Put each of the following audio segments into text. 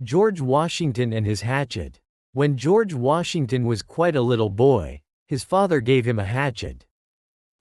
George Washington and his hatchet. When George Washington was quite a little boy, his father gave him a hatchet.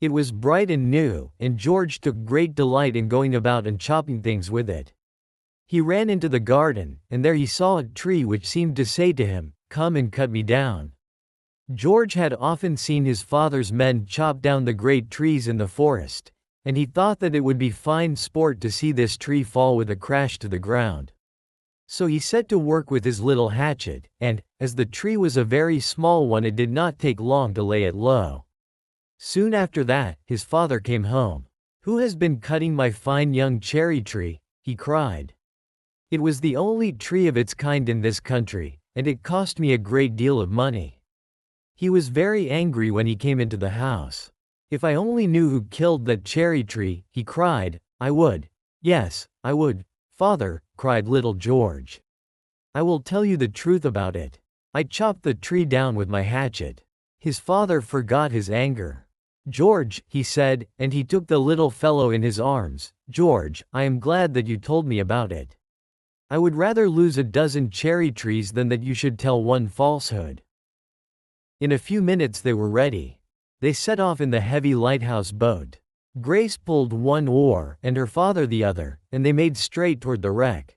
It was bright and new, and George took great delight in going about and chopping things with it. He ran into the garden, and there he saw a tree which seemed to say to him, "Come and cut me down." George had often seen his father's men chop down the great trees in the forest, and he thought that it would be fine sport to see this tree fall with a crash to the ground. So he set to work with his little hatchet, and, as the tree was a very small one, it did not take long to lay it low. Soon after that, his father came home. "Who has been cutting my fine young cherry tree?" he cried. "It was the only tree of its kind in this country, and it cost me a great deal of money." He was very angry when he came into the house. "If I only knew who killed that cherry tree," he cried, "I would. Yes, I would." "Father," cried little George, "I will tell you the truth about it. I chopped the tree down with my hatchet." His father forgot his anger. "George," he said, and he took the little fellow in his arms, "George, I am glad that you told me about it. I would rather lose a dozen cherry trees than that you should tell one falsehood." In a few minutes they were ready. They set off in the heavy lighthouse boat. Grace pulled one oar, and her father the other, and they made straight toward the wreck.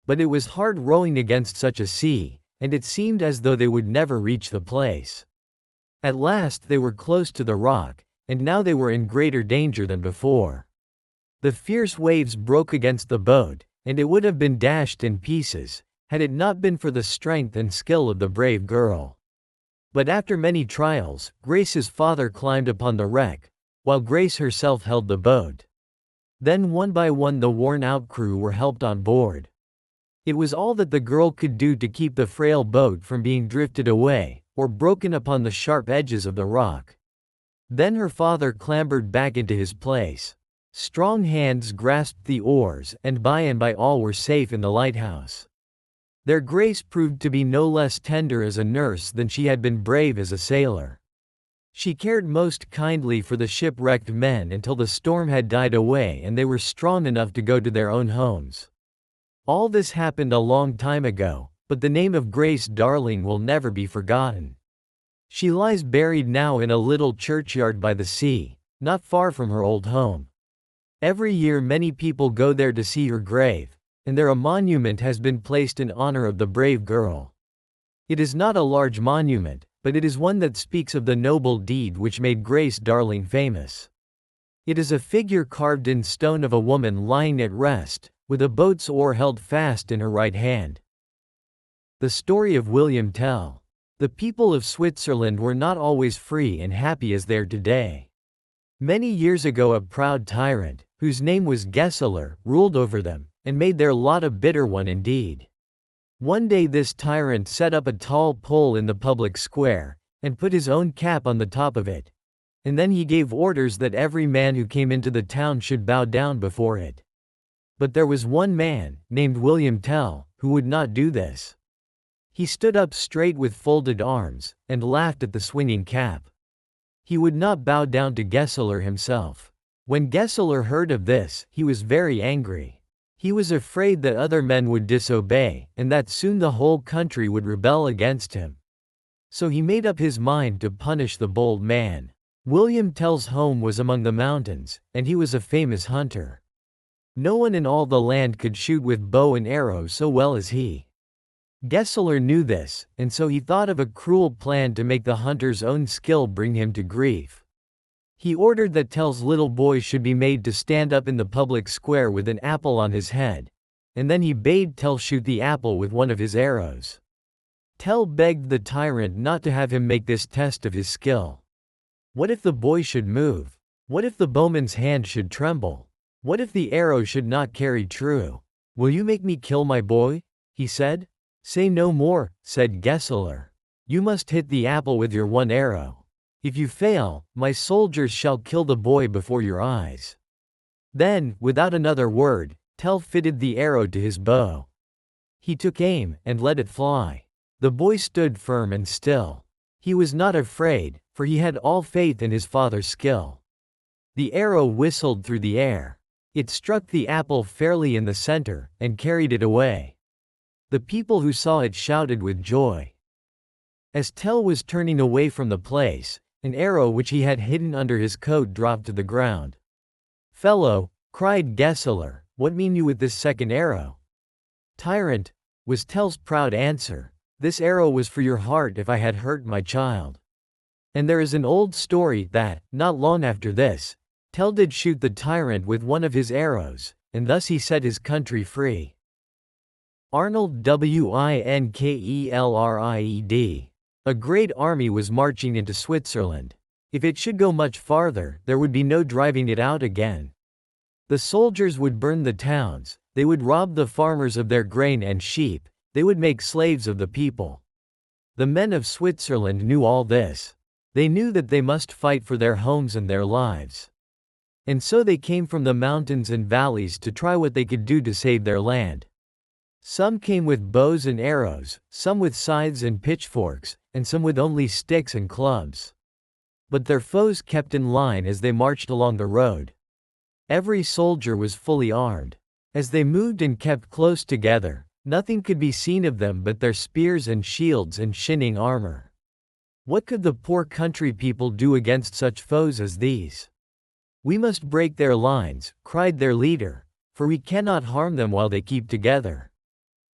But it was hard rowing against such a sea, and it seemed as though they would never reach the place. At last they were close to the rock, and now they were in greater danger than before. The fierce waves broke against the boat, and it would have been dashed in pieces, had it not been for the strength and skill of the brave girl. But after many trials, Grace's father climbed upon the wreck, while Grace herself held the boat. Then one by one the worn-out crew were helped on board. It was all that the girl could do to keep the frail boat from being drifted away, or broken upon the sharp edges of the rock. Then her father clambered back into his place. Strong hands grasped the oars, and by all were safe in the lighthouse. Their Grace proved to be no less tender as a nurse than she had been brave as a sailor. She cared most kindly for the shipwrecked men until the storm had died away and they were strong enough to go to their own homes. All this happened a long time ago, but the name of Grace Darling will never be forgotten. She lies buried now in a little churchyard by the sea, not far from her old home. Every year many people go there to see her grave, and there a monument has been placed in honor of the brave girl. It is not a large monument, but it is one that speaks of the noble deed which made Grace Darling famous. It is a figure carved in stone of a woman lying at rest, with a boat's oar held fast in her right hand. The story of William Tell. The people of Switzerland were not always free and happy as they are today. Many years ago a proud tyrant, whose name was Gessler, ruled over them, and made their lot a bitter one indeed. One day this tyrant set up a tall pole in the public square, and put his own cap on the top of it. And then he gave orders that every man who came into the town should bow down before it. But there was one man, named William Tell, who would not do this. He stood up straight with folded arms, and laughed at the swinging cap. He would not bow down to Gessler himself. When Gessler heard of this, he was very angry. He was afraid that other men would disobey, and that soon the whole country would rebel against him. So he made up his mind to punish the bold man. William Tell's home was among the mountains, and he was a famous hunter. No one in all the land could shoot with bow and arrow so well as he. Gessler knew this, and so he thought of a cruel plan to make the hunter's own skill bring him to grief. He ordered that Tell's little boy should be made to stand up in the public square with an apple on his head, and then he bade Tell shoot the apple with one of his arrows. Tell begged the tyrant not to have him make this test of his skill. What if the boy should move? What if the bowman's hand should tremble? What if the arrow should not carry true? "Will you make me kill my boy?" he said. "Say no more," said Gessler. "You must hit the apple with your one arrow. If you fail, my soldiers shall kill the boy before your eyes." Then, without another word, Tell fitted the arrow to his bow. He took aim, and let it fly. The boy stood firm and still. He was not afraid, for he had all faith in his father's skill. The arrow whistled through the air. It struck the apple fairly in the center, and carried it away. The people who saw it shouted with joy. As Tell was turning away from the place, an arrow which he had hidden under his coat dropped to the ground. "Fellow," cried Gessler, "what mean you with this second arrow?" "Tyrant," was Tell's proud answer, "this arrow was for your heart if I had hurt my child." And there is an old story that, not long after this, Tell did shoot the tyrant with one of his arrows, and thus he set his country free. Arnold Winkelried. A great army was marching into Switzerland. If it should go much farther, there would be no driving it out again. The soldiers would burn the towns, they would rob the farmers of their grain and sheep, they would make slaves of the people. The men of Switzerland knew all this. They knew that they must fight for their homes and their lives. And so they came from the mountains and valleys to try what they could do to save their land. Some came with bows and arrows, some with scythes and pitchforks, and some with only sticks and clubs. But their foes kept in line as they marched along the road. Every soldier was fully armed. As they moved and kept close together, nothing could be seen of them but their spears and shields and shining armor. What could the poor country people do against such foes as these? "We must break their lines," cried their leader, "for we cannot harm them while they keep together."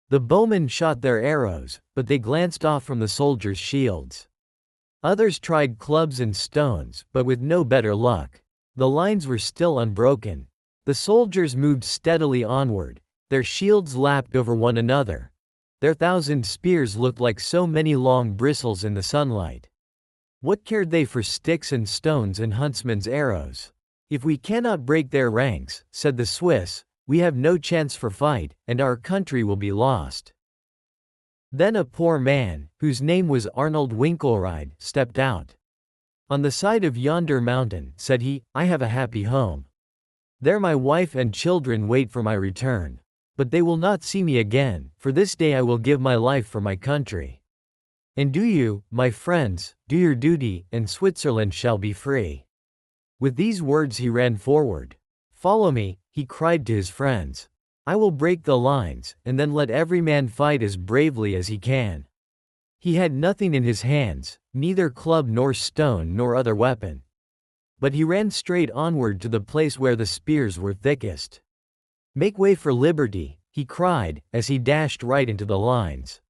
The bowmen shot their arrows, but they glanced off from the soldiers' shields. Others tried clubs and stones, but with no better luck. The lines were still unbroken. The soldiers moved steadily onward, their shields lapped over one another. Their 1,000 spears looked like so many long bristles in the sunlight. What cared they for sticks and stones and huntsmen's arrows? "If we cannot break their ranks," said the Swiss, "we have no chance for fight, and our country will be lost." Then a poor man, whose name was Arnold Winkelried, stepped out. "On the side of yonder mountain," said he, "I have a happy home. There my wife and children wait for my return. But they will not see me again, for this day I will give my life for my country. And do you, my friends, do your duty, and Switzerland shall be free." With these words he ran forward. "Follow me," he cried to his friends. "I will break the lines, and then let every man fight as bravely as he can." He had nothing in his hands, neither club nor stone nor other weapon. But he ran straight onward to the place where the spears were thickest. "Make way for liberty," he cried, as he dashed right into the lines.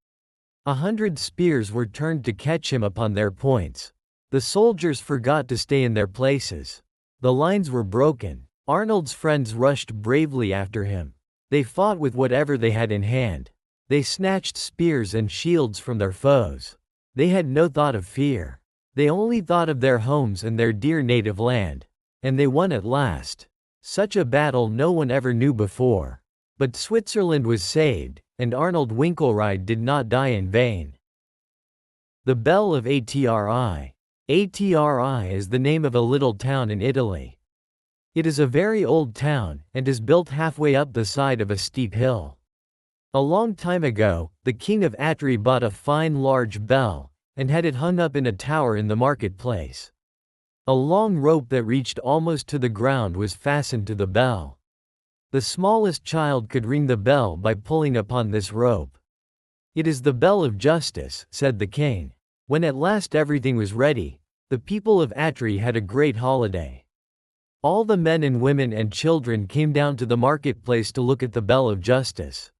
100 spears were turned to catch him upon their points. The soldiers forgot to stay in their places. The lines were broken. Arnold's friends rushed bravely after him. They fought with whatever they had in hand. They snatched spears and shields from their foes. They had no thought of fear. They only thought of their homes and their dear native land. And they won at last. Such a battle no one ever knew before. But Switzerland was saved, and Arnold Winkelried did not die in vain. The Bell of Atri. Atri is the name of a little town in Italy. It is a very old town, and is built halfway up the side of a steep hill. A long time ago, the king of Atri bought a fine large bell, and had it hung up in a tower in the marketplace. A long rope that reached almost to the ground was fastened to the bell. The smallest child could ring the bell by pulling upon this rope. "It is the bell of justice," said the king. When at last everything was ready, the people of Atri had a great holiday. All the men and women and children came down to the marketplace to look at the bell of justice.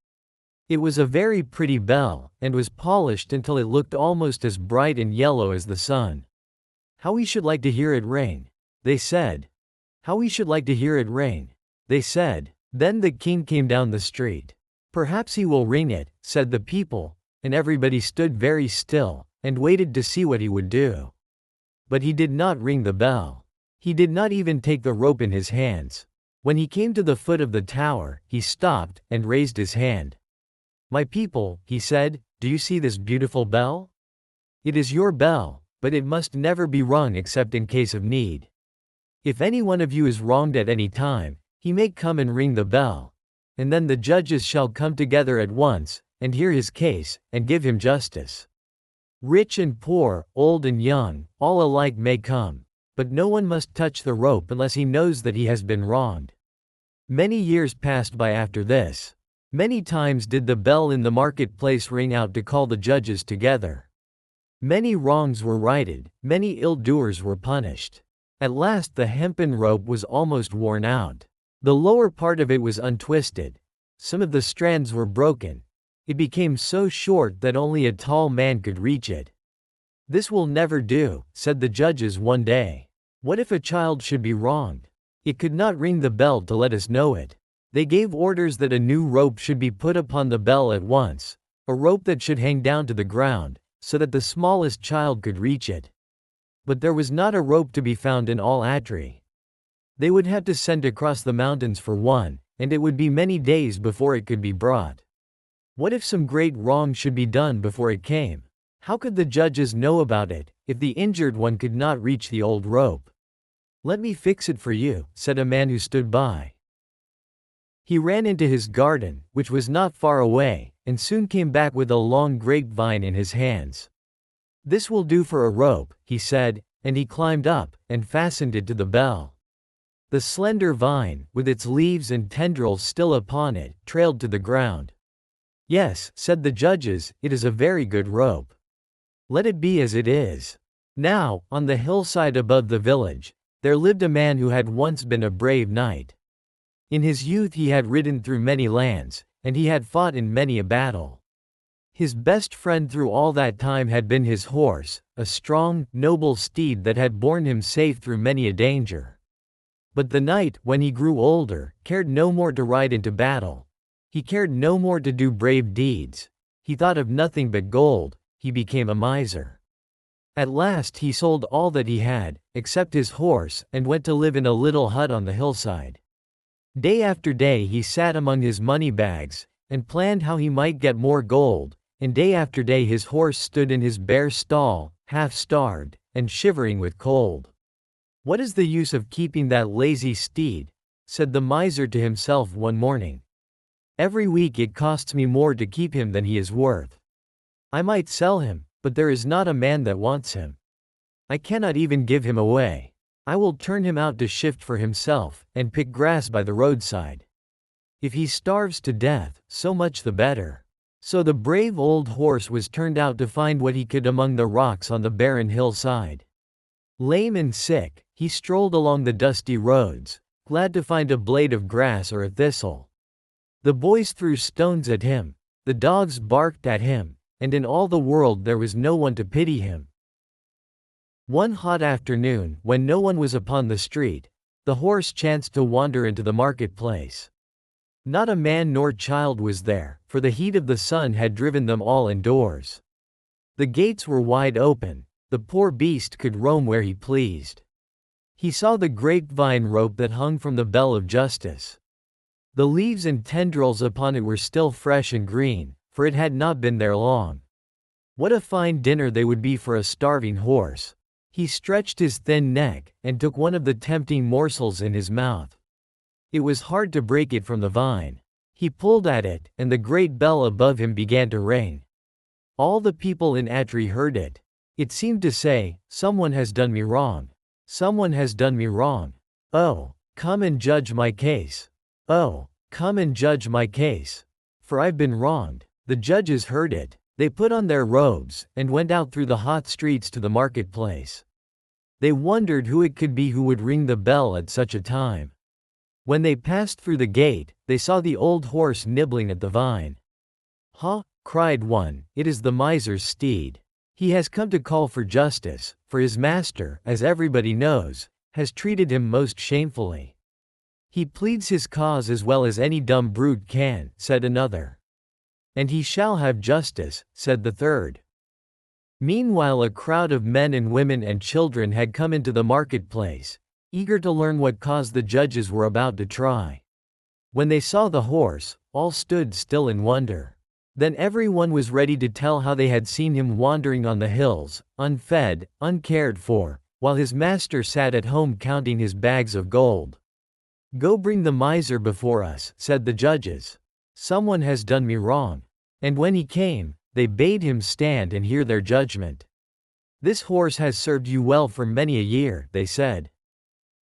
It was a very pretty bell, and was polished until it looked almost as bright and yellow as the sun. "How we should like to hear it ring," they said. "How we should like to hear it ring," they said. Then the king came down the street. "Perhaps he will ring it," said the people, and everybody stood very still, and waited to see what he would do. But he did not ring the bell. He did not even take the rope in his hands. When he came to the foot of the tower, he stopped, and raised his hand. "My people," he said, "do you see this beautiful bell? It is your bell, but it must never be rung except in case of need. If any one of you is wronged at any time, he may come and ring the bell, and then the judges shall come together at once, and hear his case, and give him justice. Rich and poor, old and young, all alike may come, but no one must touch the rope unless he knows that he has been wronged." Many years passed by after this. Many times did the bell in the marketplace ring out to call the judges together. Many wrongs were righted, many ill-doers were punished. At last the hempen rope was almost worn out. The lower part of it was untwisted. Some of the strands were broken. It became so short that only a tall man could reach it. "This will never do," said the judges one day. "What if a child should be wronged? It could not ring the bell to let us know it." They gave orders that a new rope should be put upon the bell at once, a rope that should hang down to the ground, so that the smallest child could reach it. But there was not a rope to be found in all Atri. They would have to send across the mountains for one, and it would be many days before it could be brought. What if some great wrong should be done before it came? How could the judges know about it, if the injured one could not reach the old rope? "Let me fix it for you," said a man who stood by. He ran into his garden, which was not far away, and soon came back with a long grapevine in his hands. "This will do for a rope," he said, and he climbed up, and fastened it to the bell. The slender vine, with its leaves and tendrils still upon it, trailed to the ground. "Yes," said the judges, "it is a very good rope. Let it be as it is." Now, on the hillside above the village, there lived a man who had once been a brave knight. In his youth he had ridden through many lands, and he had fought in many a battle. His best friend through all that time had been his horse, a strong, noble steed that had borne him safe through many a danger. But the knight, when he grew older, cared no more to ride into battle. He cared no more to do brave deeds. He thought of nothing but gold. He became a miser. At last he sold all that he had, except his horse, and went to live in a little hut on the hillside. Day after day he sat among his money bags, and planned how he might get more gold, and day after day his horse stood in his bare stall, half-starved, and shivering with cold. "What is the use of keeping that lazy steed?" said the miser to himself one morning. "Every week it costs me more to keep him than he is worth. I might sell him, but there is not a man that wants him. I cannot even give him away. I will turn him out to shift for himself, and pick grass by the roadside. If he starves to death, so much the better." So the brave old horse was turned out to find what he could among the rocks on the barren hillside. Lame and sick, he strolled along the dusty roads, glad to find a blade of grass or a thistle. The boys threw stones at him, the dogs barked at him, and in all the world there was no one to pity him. One hot afternoon, when no one was upon the street, the horse chanced to wander into the marketplace. Not a man nor child was there, for the heat of the sun had driven them all indoors. The gates were wide open. The poor beast could roam where he pleased. He saw the grapevine rope that hung from the bell of justice. The leaves and tendrils upon it were still fresh and green, for it had not been there long. What a fine dinner they would be for a starving horse! He stretched his thin neck, and took one of the tempting morsels in his mouth. It was hard to break it from the vine. He pulled at it, and the great bell above him began to ring. All the people in Atri heard it. It seemed to say, "Someone has done me wrong. Someone has done me wrong. Oh, come and judge my case. Oh, come and judge my case. For I've been wronged." The judges heard it. They put on their robes, and went out through the hot streets to the marketplace. They wondered who it could be who would ring the bell at such a time. When they passed through the gate, they saw the old horse nibbling at the vine. "Ha!" cried one, "it is the miser's steed. He has come to call for justice, for his master, as everybody knows, has treated him most shamefully. He pleads his cause as well as any dumb brute can," said another. "And he shall have justice," said the third. Meanwhile a crowd of men and women and children had come into the marketplace, eager to learn what cause the judges were about to try. When they saw the horse, all stood still in wonder. Then everyone was ready to tell how they had seen him wandering on the hills, unfed, uncared for, while his master sat at home counting his bags of gold. "Go bring the miser before us," said the judges. "Someone has done me wrong." And when he came, they bade him stand and hear their judgment. "This horse has served you well for many a year," they said.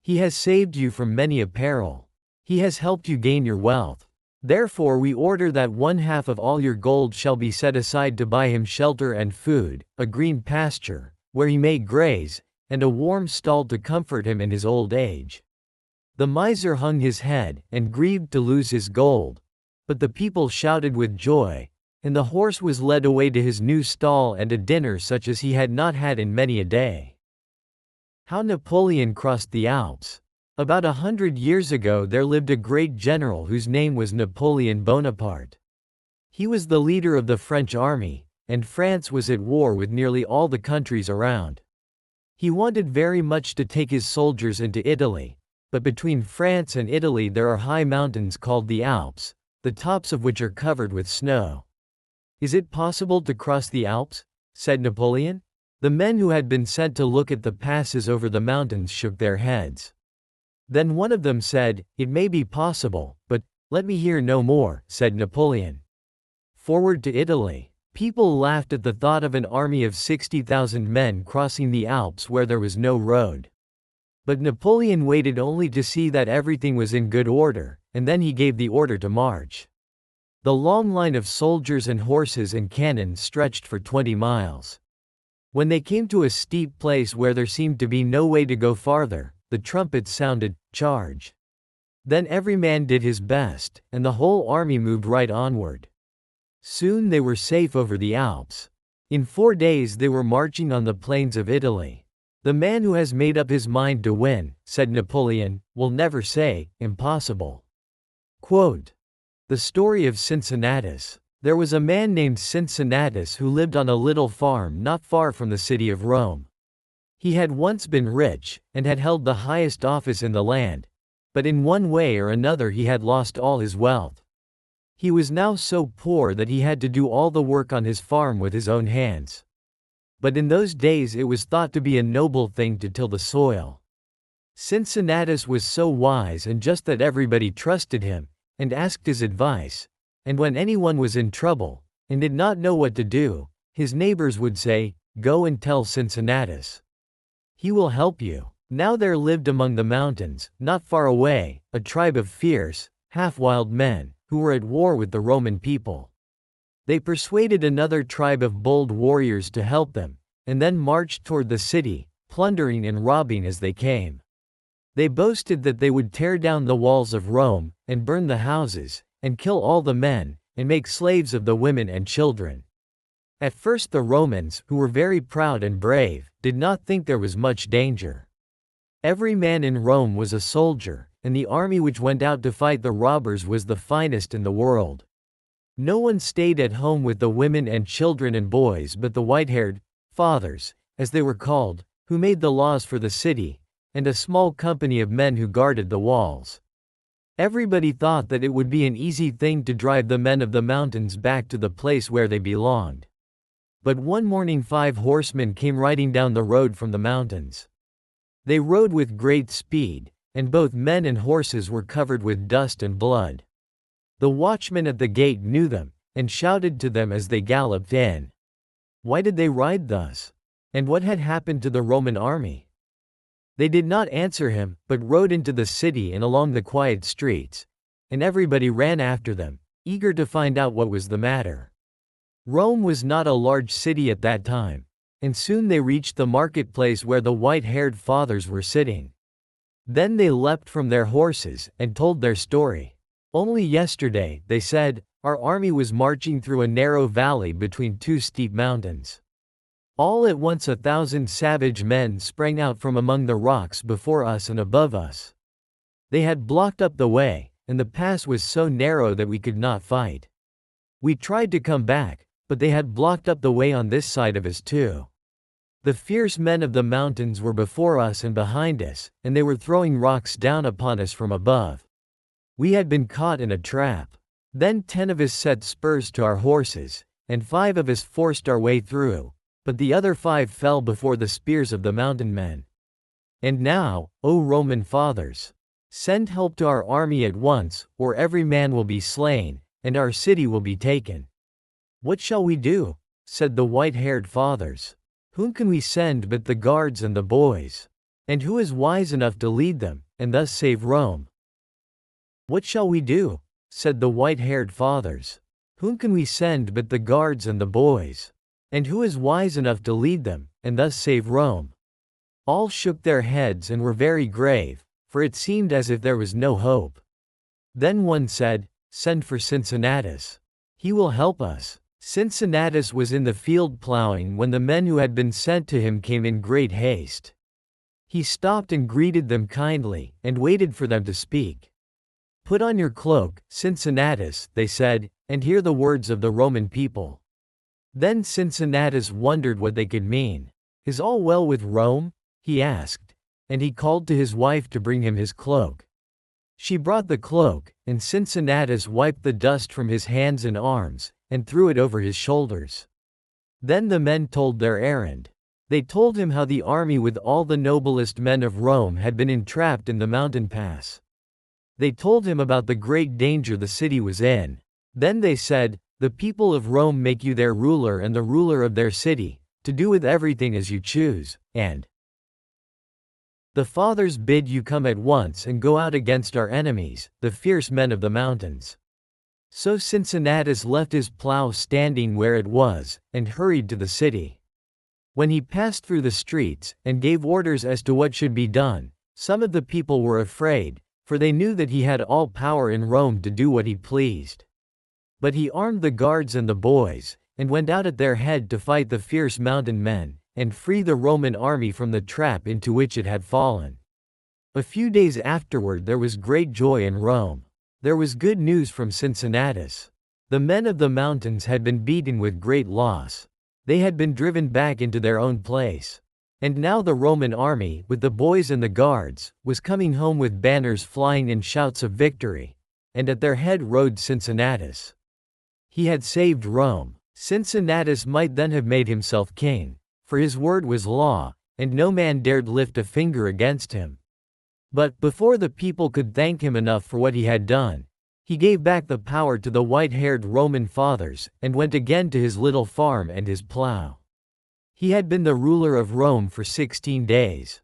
"He has saved you from many a peril. He has helped you gain your wealth. Therefore we order that 1/2 of all your gold shall be set aside to buy him shelter and food, a green pasture, where he may graze, and a warm stall to comfort him in his old age." The miser hung his head, and grieved to lose his gold. But the people shouted with joy, and the horse was led away to his new stall and a dinner such as he had not had in many a day. How Napoleon crossed the Alps. About 100 years ago there lived a great general whose name was Napoleon Bonaparte. He was the leader of the French army, and France was at war with nearly all the countries around. He wanted very much to take his soldiers into Italy, but between France and Italy there are high mountains called the Alps, the tops of which are covered with snow. "Is it possible to cross the Alps?" said Napoleon. The men who had been sent to look at the passes over the mountains shook their heads. Then one of them said, "It may be possible, but let me hear no more," said Napoleon. Forward to Italy. People laughed at the thought of an army of 60,000 men crossing the Alps where there was no road. But Napoleon waited only to see that everything was in good order, and then he gave the order to march. The long line of soldiers and horses and cannon stretched for 20 miles. When they came to a steep place where there seemed to be no way to go farther, the trumpets sounded, "Charge!" Then every man did his best, and the whole army moved right onward. Soon they were safe over the Alps. In 4 days they were marching on the plains of Italy. "The man who has made up his mind to win," said Napoleon, "will never say, 'impossible.'" Quote, the story of Cincinnatus. There was a man named Cincinnatus who lived on a little farm not far from the city of Rome. He had once been rich, and had held the highest office in the land, but in one way or another he had lost all his wealth. He was now so poor that he had to do all the work on his farm with his own hands. But in those days it was thought to be a noble thing to till the soil. Cincinnatus was so wise and just that everybody trusted him, and asked his advice, and when anyone was in trouble, and did not know what to do, his neighbors would say, "Go and tell Cincinnatus. He will help you." Now there lived among the mountains, not far away, a tribe of fierce, half-wild men, who were at war with the Roman people. They persuaded another tribe of bold warriors to help them, and then marched toward the city, plundering and robbing as they came. They boasted that they would tear down the walls of Rome, and burn the houses, and kill all the men, and make slaves of the women and children. At first the Romans, who were very proud and brave, did not think there was much danger. Every man in Rome was a soldier, and the army which went out to fight the robbers was the finest in the world. No one stayed at home with the women and children and boys but the white-haired fathers, as they were called, who made the laws for the city, and a small company of men who guarded the walls. Everybody thought that it would be an easy thing to drive the men of the mountains back to the place where they belonged. But one morning 5 horsemen came riding down the road from the mountains. They rode with great speed, and both men and horses were covered with dust and blood. The watchman at the gate knew them, and shouted to them as they galloped in. Why did they ride thus? And what had happened to the Roman army? They did not answer him, but rode into the city and along the quiet streets, and everybody ran after them, eager to find out what was the matter. Rome was not a large city at that time, and soon they reached the marketplace where the white-haired fathers were sitting. Then they leapt from their horses, and told their story. Only yesterday, they said, our army was marching through a narrow valley between 2 steep mountains. All at once 1,000 savage men sprang out from among the rocks before us and above us. They had blocked up the way, and the pass was so narrow that we could not fight. We tried to come back, but they had blocked up the way on this side of us too. The fierce men of the mountains were before us and behind us, and they were throwing rocks down upon us from above. We had been caught in a trap. Then 10 of us set spurs to our horses, and 5 of us forced our way through, but the other 5 fell before the spears of the mountain men. And now, O Roman fathers, send help to our army at once, or every man will be slain, and our city will be taken. What shall we do? Said the white-haired fathers. Whom can we send but the guards and the boys? And who is wise enough to lead them, and thus save Rome? What shall we do? said the white-haired fathers. "Whom can we send but the guards and the boys? And who is wise enough to lead them, and thus save Rome?" All shook their heads and were very grave, for it seemed as if there was no hope. Then one said, "Send for Cincinnatus. He will help us." Cincinnatus was in the field plowing when the men who had been sent to him came in great haste. He stopped and greeted them kindly, and waited for them to speak. "Put on your cloak, Cincinnatus," they said, "and hear the words of the Roman people." Then Cincinnatus wondered what they could mean. "Is all well with Rome?" he asked, and he called to his wife to bring him his cloak. She brought the cloak, and Cincinnatus wiped the dust from his hands and arms, and threw it over his shoulders. Then the men told their errand. They told him how the army with all the noblest men of Rome had been entrapped in the mountain pass. They told him about the great danger the city was in. Then they said, "The people of Rome make you their ruler and the ruler of their city, to do with everything as you choose, and the fathers bid you come at once and go out against our enemies, the fierce men of the mountains." So Cincinnatus left his plow standing where it was, and hurried to the city. When he passed through the streets, and gave orders as to what should be done, some of the people were afraid, for they knew that he had all power in Rome to do what he pleased. But he armed the guards and the boys, and went out at their head to fight the fierce mountain men, and free the Roman army from the trap into which it had fallen. A few days afterward there was great joy in Rome. There was good news from Cincinnatus. The men of the mountains had been beaten with great loss. They had been driven back into their own place. And now the Roman army, with the boys and the guards, was coming home with banners flying and shouts of victory. And at their head rode Cincinnatus. He had saved Rome. Cincinnatus might then have made himself king, for his word was law, and no man dared lift a finger against him. But, before the people could thank him enough for what he had done, he gave back the power to the white-haired Roman fathers, and went again to his little farm and his plow. He had been the ruler of Rome for 16 days.